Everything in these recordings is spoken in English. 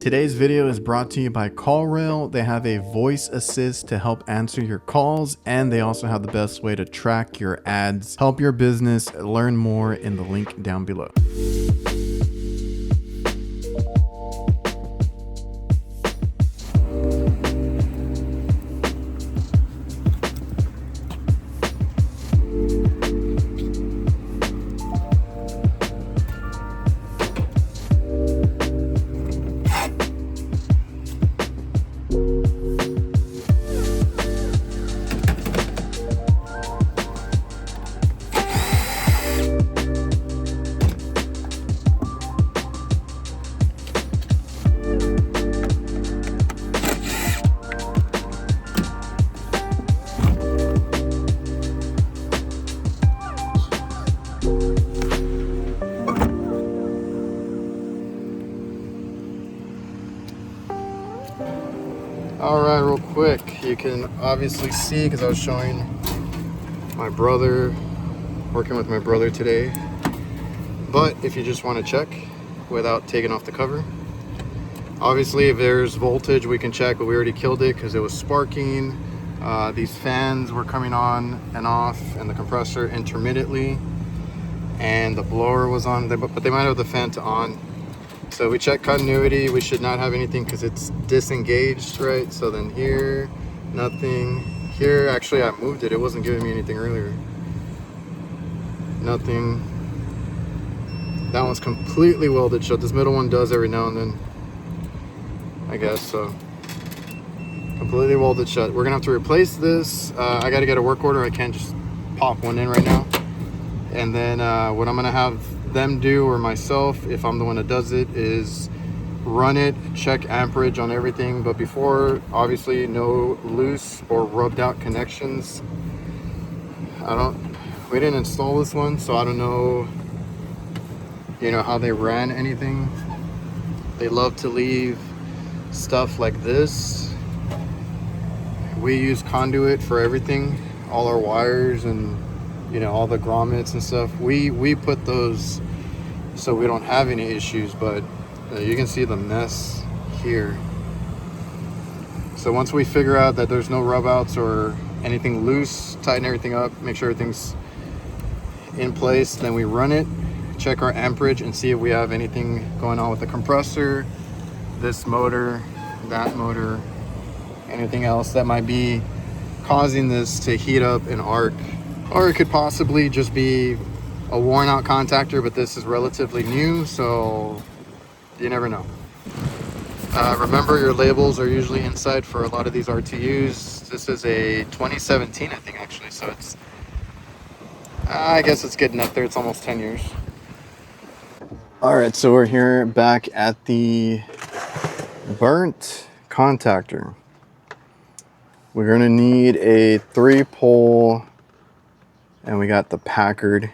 Today's video is brought to you by CallRail. They have a voice assist to help answer your calls, and they also have the best way to track your ads. Help your business. Learn more in the link down below. All right, real quick, you can obviously see, because I was showing my brother, working with my brother today, but if you just want to check without taking off the cover, obviously if there's voltage we can check, but we already killed it because it was sparking. These fans were coming on and off, and the compressor intermittently, and the blower was on, but they might have the fan to on. So we check continuity. We should not have anything because it's disengaged, right? So then here, nothing. Here, actually I moved it. It wasn't giving me anything earlier. Nothing. That one's completely welded shut. This middle one does every now and then, I guess. So completely welded shut. We're gonna have to replace this. I gotta get a work order. I can't just pop one in right now. And then what I'm gonna have them do, or myself if I'm the one that does it, is run it, check amperage on everything, but before, obviously no loose or rubbed out connections. We didn't install this one, so I don't know, how they ran anything. They love to leave stuff like this. We use conduit for everything, all our wires and all the grommets and stuff. We put those so we don't have any issues, but you can see the mess here. So once we figure out that there's no rub outs or anything loose, tighten everything up, make sure everything's in place, then we run it, check our amperage, and see if we have anything going on with the compressor, this motor, that motor, anything else that might be causing this to heat up and arc. Or it could possibly just be a worn out contactor, but this is relatively new, so you never know. Remember, your labels are usually inside for a lot of these RTUs. This is a 2017, I think, actually, so it's, I guess it's getting up there. It's almost 10 years. All right, so we're here back at the burnt contactor. We're gonna need a 3-pole, and we got the Hvacr.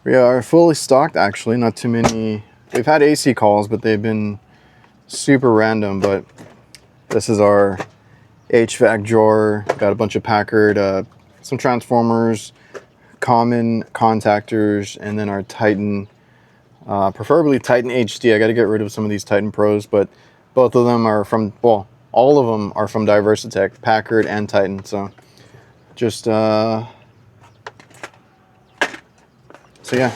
We are fully stocked, actually, not too many. We've had AC calls, but they've been super random. But this is our HVAC drawer. Got a bunch of Hvacr, some transformers, common contactors, and then our Titan, preferably Titan HD. I got to get rid of some of these Titan Pros, but both of them are from, well, all of them are from DIVERSITECH, Hvacr and Titan. So just so yeah,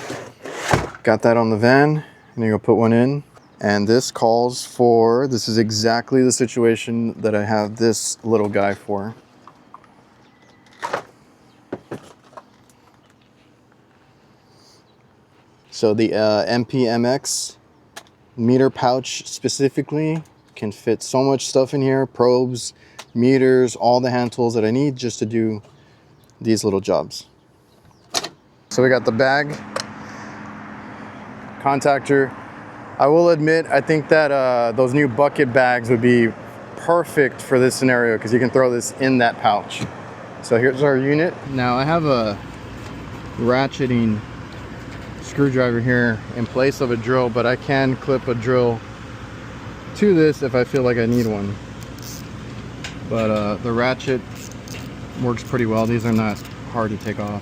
got that on the van, and you go put one in. And this calls for, this is exactly the situation that I have this little guy for. So the MPMX meter pouch specifically can fit so much stuff in here, probes, meters, all the hand tools that I need just to do these little jobs. So we got the bag, contactor. I will admit, I think that those new bucket bags would be perfect for this scenario because you can throw this in that pouch. So here's our unit. Now I have a ratcheting screwdriver here in place of a drill, but I can clip a drill to this if I feel like I need one. But the ratchet works pretty well. These are not hard to take off.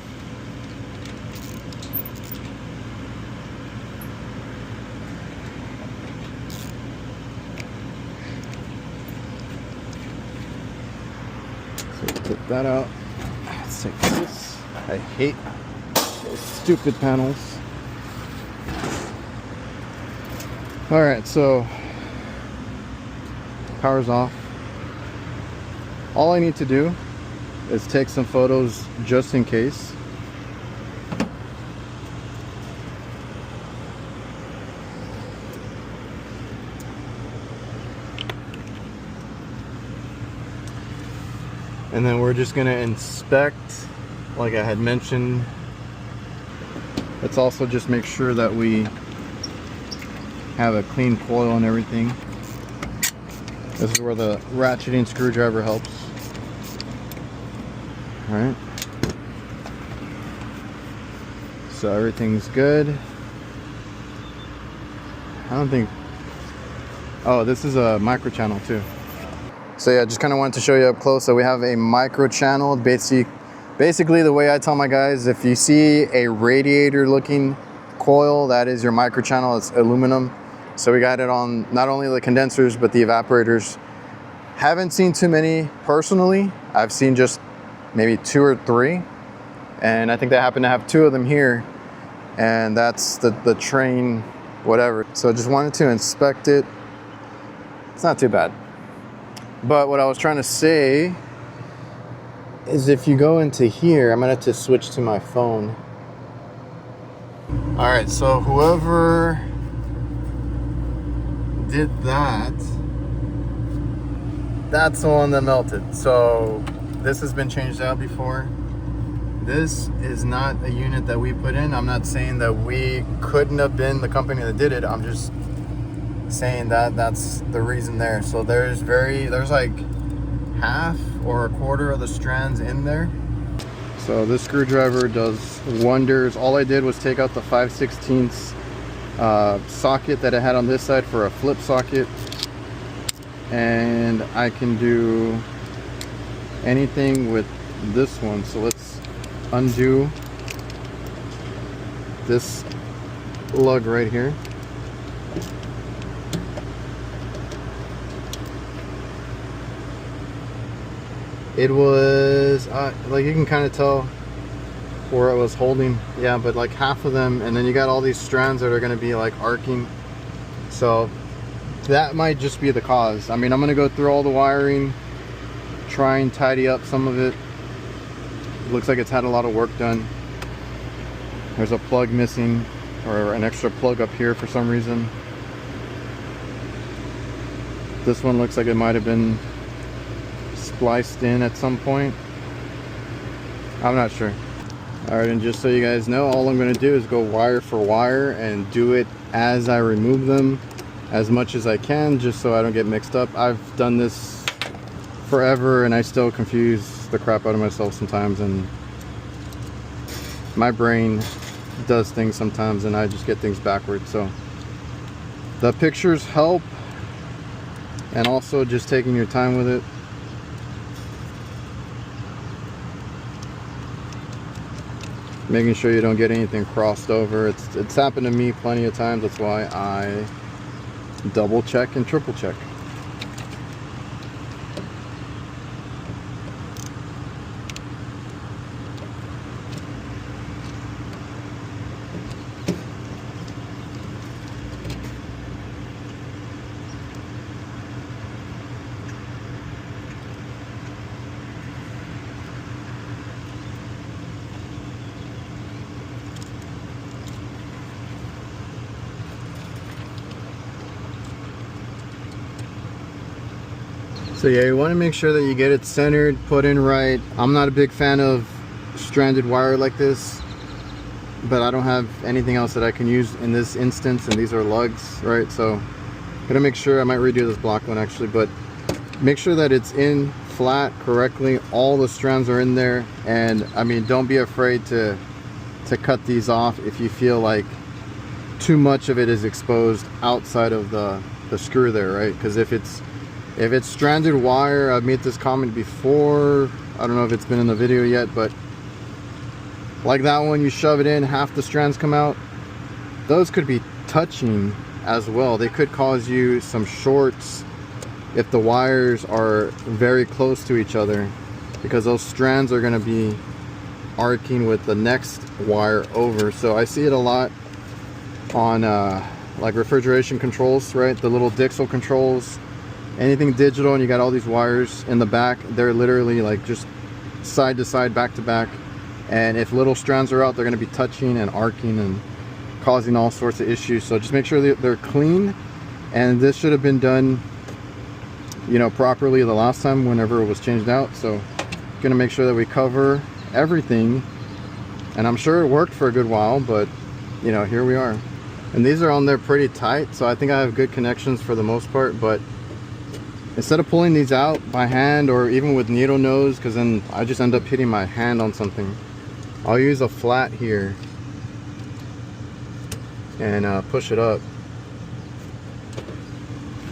Get that out. Let's take this. I hate those stupid panels. Alright, so power's off. All I need to do is take some photos just in case. And then we're just gonna inspect, like I had mentioned. Let's also just make sure that we have a clean coil and everything. This is where the ratcheting screwdriver helps. All right. So everything's good. I don't think, oh, this is a micro channel too. So yeah, just kind of wanted to show you up close. So we have a micro channel. Basically the way I tell my guys, if you see a radiator looking coil, that is your micro channel. It's aluminum. So we got it on not only the condensers, but the evaporators. Haven't seen too many personally. I've seen just maybe 2 or 3. And I think they happen to have 2 of them here. And that's the train, whatever. So I just wanted to inspect it. It's not too bad. But what I was trying to say is if you go into here, I'm gonna have to switch to my phone. All right, so whoever did that, that's the one that melted. So this has been changed out before. This is not a unit that we put in. I'm not saying that we couldn't have been the company that did it. I'm just saying that that's the reason there. So there's like half or a quarter of the strands in there. So this screwdriver does wonders. All I did was take out the 5/16 socket that I had on this side for a flip socket, and I can do anything with this one. So let's undo this lug right here. It was like, you can kind of tell where it was holding, yeah, but like half of them, and then you got all these strands that are going to be like arcing. So that might just be the cause. I mean, I'm going to go through all the wiring, try and tidy up some of it. It looks like it's had a lot of work done. There's a plug missing, or an extra plug up here for some reason. This one looks like it might have been spliced in at some point. I'm not sure. All right, and just so you guys know, all I'm going to do is go wire for wire and do it as I remove them as much as I can, just so I don't get mixed up. I've done this forever and I still confuse the crap out of myself sometimes, and my brain does things sometimes and I just get things backwards. So the pictures help, and also just taking your time with it. Making sure you don't get anything crossed over. It's happened to me plenty of times. That's why I double check and triple check. So yeah, you want to make sure that you get it centered, put in right. I'm not a big fan of stranded wire like this, but I don't have anything else that I can use in this instance, and these are lugs, right? So I'm gonna make sure, I might redo this block one actually, but make sure that it's in flat correctly. All the strands are in there, and I mean, don't be afraid to cut these off if you feel like too much of it is exposed outside of the screw there, right? Because if it's stranded wire, I've made this comment before, I don't know if it's been in the video yet, but like that one, you shove it in, half the strands come out. Those could be touching as well. They could cause you some shorts if the wires are very close to each other, because those strands are going to be arcing with the next wire over. So I see it a lot on like refrigeration controls, right? The little Dixel controls, anything digital, and you got all these wires in the back. They're literally like just side to side, back to back, and if little strands are out, they're going to be touching and arcing and causing all sorts of issues. So just make sure that they're clean, and this should have been done, you know, properly the last time whenever it was changed out. So gonna make sure that we cover everything, and I'm sure it worked for a good while, but you know, here we are. And these are on there pretty tight, so I think I have good connections for the most part. But instead of pulling these out by hand or even with needle nose, because then I just end up hitting my hand on something, I'll use a flat here and push it up.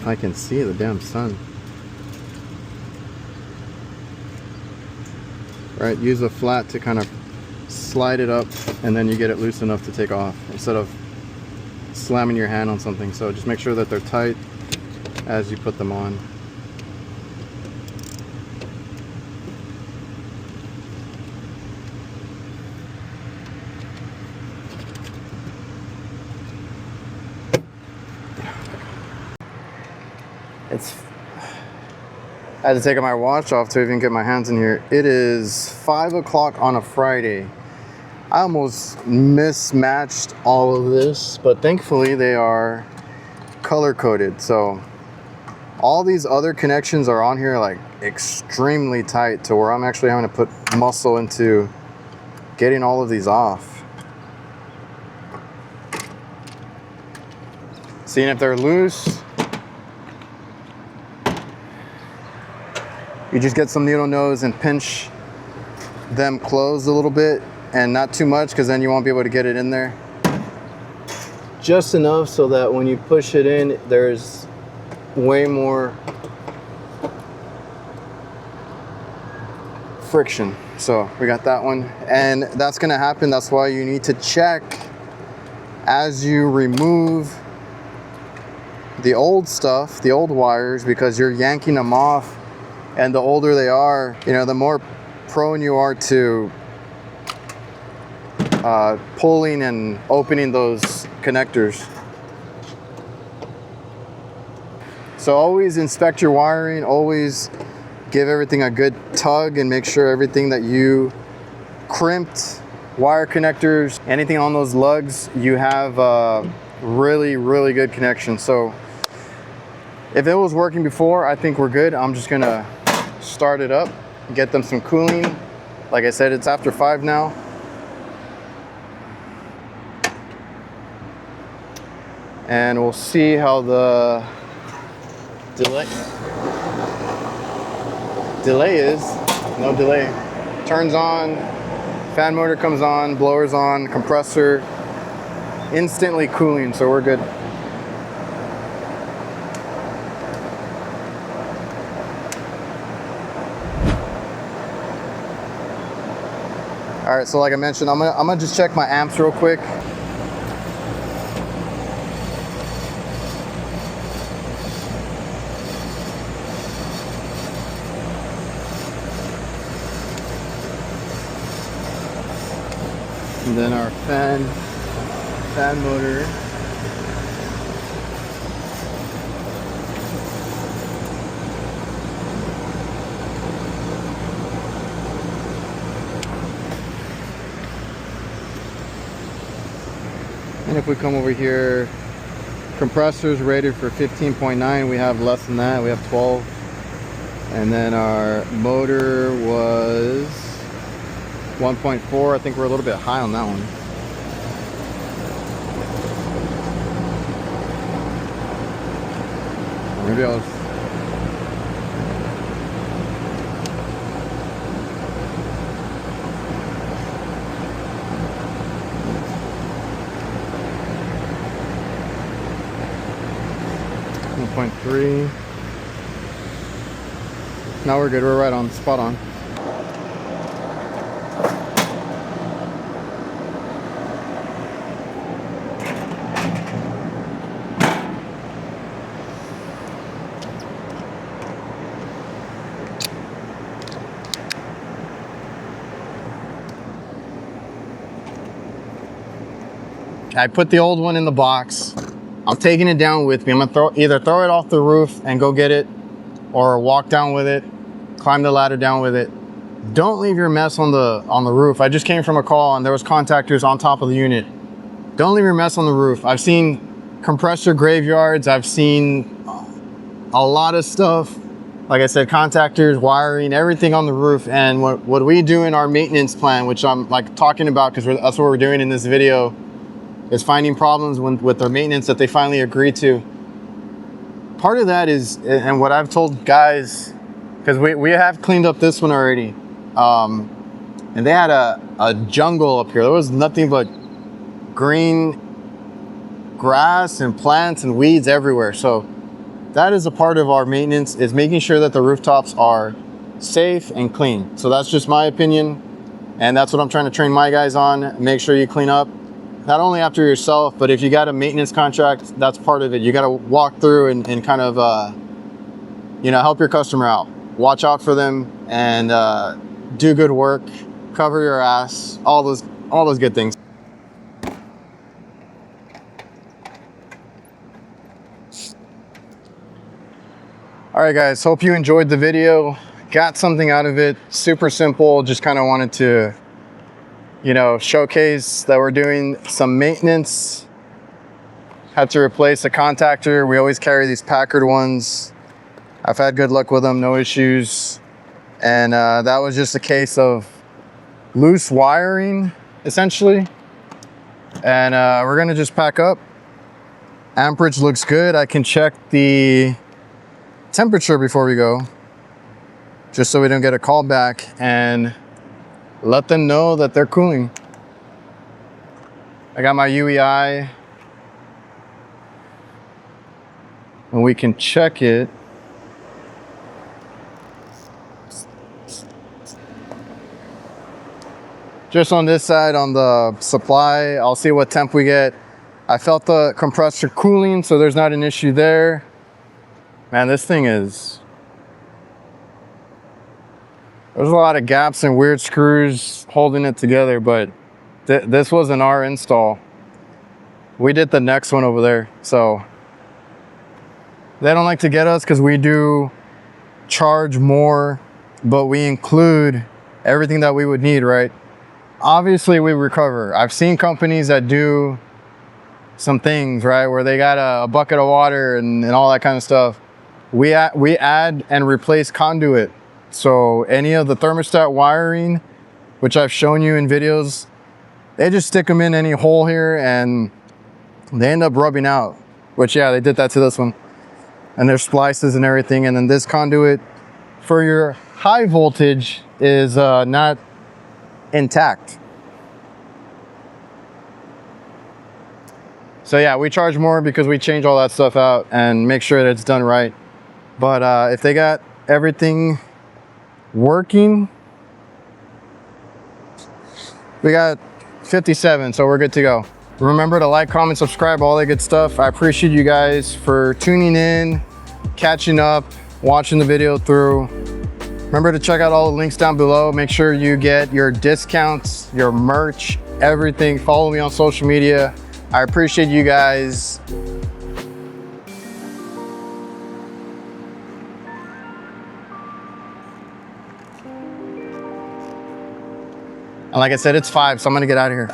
I can see the damn sun. Right, use a flat to kind of slide it up, and then you get it loose enough to take off instead of slamming your hand on something. So just make sure that they're tight as you put them on. I had to take my watch off to even get my hands in here. It is 5 o'clock on a Friday. I almost mismatched all of this, but thankfully they are color coded. So all these other connections are on here like extremely tight to where I'm actually having to put muscle into getting all of these off. Seeing if they're loose, you just get some needle nose and pinch them closed a little bit, and not too much, because then you won't be able to get it in there. Just enough so that when you push it in, there's way more friction. So we got that one, and that's gonna happen. That's why you need to check as you remove the old stuff, the old wires, because you're yanking them off. And the older they are, you know, the more prone you are to pulling and opening those connectors. So always inspect your wiring, always give everything a good tug and make sure everything that you crimped, wire connectors, anything on those lugs, you have really, really good connection. So if it was working before, I think we're good. I'm just gonna start it up, get them some cooling. Like I said, it's after 5 now. And we'll see how the delay is. No delay. Turns on, fan motor comes on, blower's on, compressor, instantly cooling, so we're good. All right, so like I mentioned, I'm gonna just check my amps real quick. And then our fan motor. And if we come over here, compressors rated for 15.9, we have less than that, we have 12. And then our motor was 1.4. I think we're a little bit high on that one. Maybe I'll 1.3. Now we're good. We're right on, spot on. I put the old one in the box. I'm taking it down with me. I'm gonna either throw it off the roof and go get it, or walk down with it, climb the ladder down with it. Don't leave your mess on the roof. I just came from a call and there was contactors on top of the unit. Don't leave your mess on the roof. I've seen compressor graveyards. I've seen a lot of stuff. Like I said, contactors, wiring, everything on the roof. And what we do in our maintenance plan, which I'm like talking about because that's what we're doing in this video, is finding problems with their maintenance that they finally agree to. Part of that is, and what I've told guys, because we have cleaned up this one already, and they had a jungle up here. There was nothing but green grass and plants and weeds everywhere. So that is a part of our maintenance, is making sure that the rooftops are safe and clean. So that's just my opinion, and that's what I'm trying to train my guys on. Make sure you clean up, not only after yourself, but if you got a maintenance contract, that's part of it. You got to walk through and kind of help your customer out, watch out for them, and do good work, cover your ass, all those good things. All right, guys, hope you enjoyed the video, got something out of it. Super simple, just kind of wanted to, showcase that we're doing some maintenance. Had to replace a contactor. We always carry these Hvacr ones. I've had good luck with them, no issues. And that was just a case of loose wiring, essentially. And we're gonna just pack up. Amperage looks good. I can check the temperature before we go, just so we don't get a call back, and let them know that they're cooling. I got my UEI, and we can check it. Just on this side, on the supply, I'll see what temp we get. I felt the compressor cooling, so there's not an issue there. Man, this thing is... There's a lot of gaps and weird screws holding it together, but this wasn't our install. We did the next one over there, so... They don't like to get us because we do charge more, but we include everything that we would need, right? Obviously, we recover. I've seen companies that do some things, right, where they got a bucket of water and all that kind of stuff. We add and replace conduit. So any of the thermostat wiring, which I've shown you in videos, they just stick them in any hole here and they end up rubbing out. Which, yeah, they did that to this one. And there's splices and everything. And then this conduit for your high voltage is not intact. So yeah, we charge more because we change all that stuff out and make sure that it's done right. But if they got everything working, we got 57, so we're good to go. Remember to like, comment, subscribe, all that good stuff. I appreciate you guys for tuning in, catching up, watching the video through. Remember to check out all the links down below. Make sure you get your discounts, your merch, everything. Follow me on social media. I appreciate you guys. And like I said, it's 5, so I'm gonna get out of here.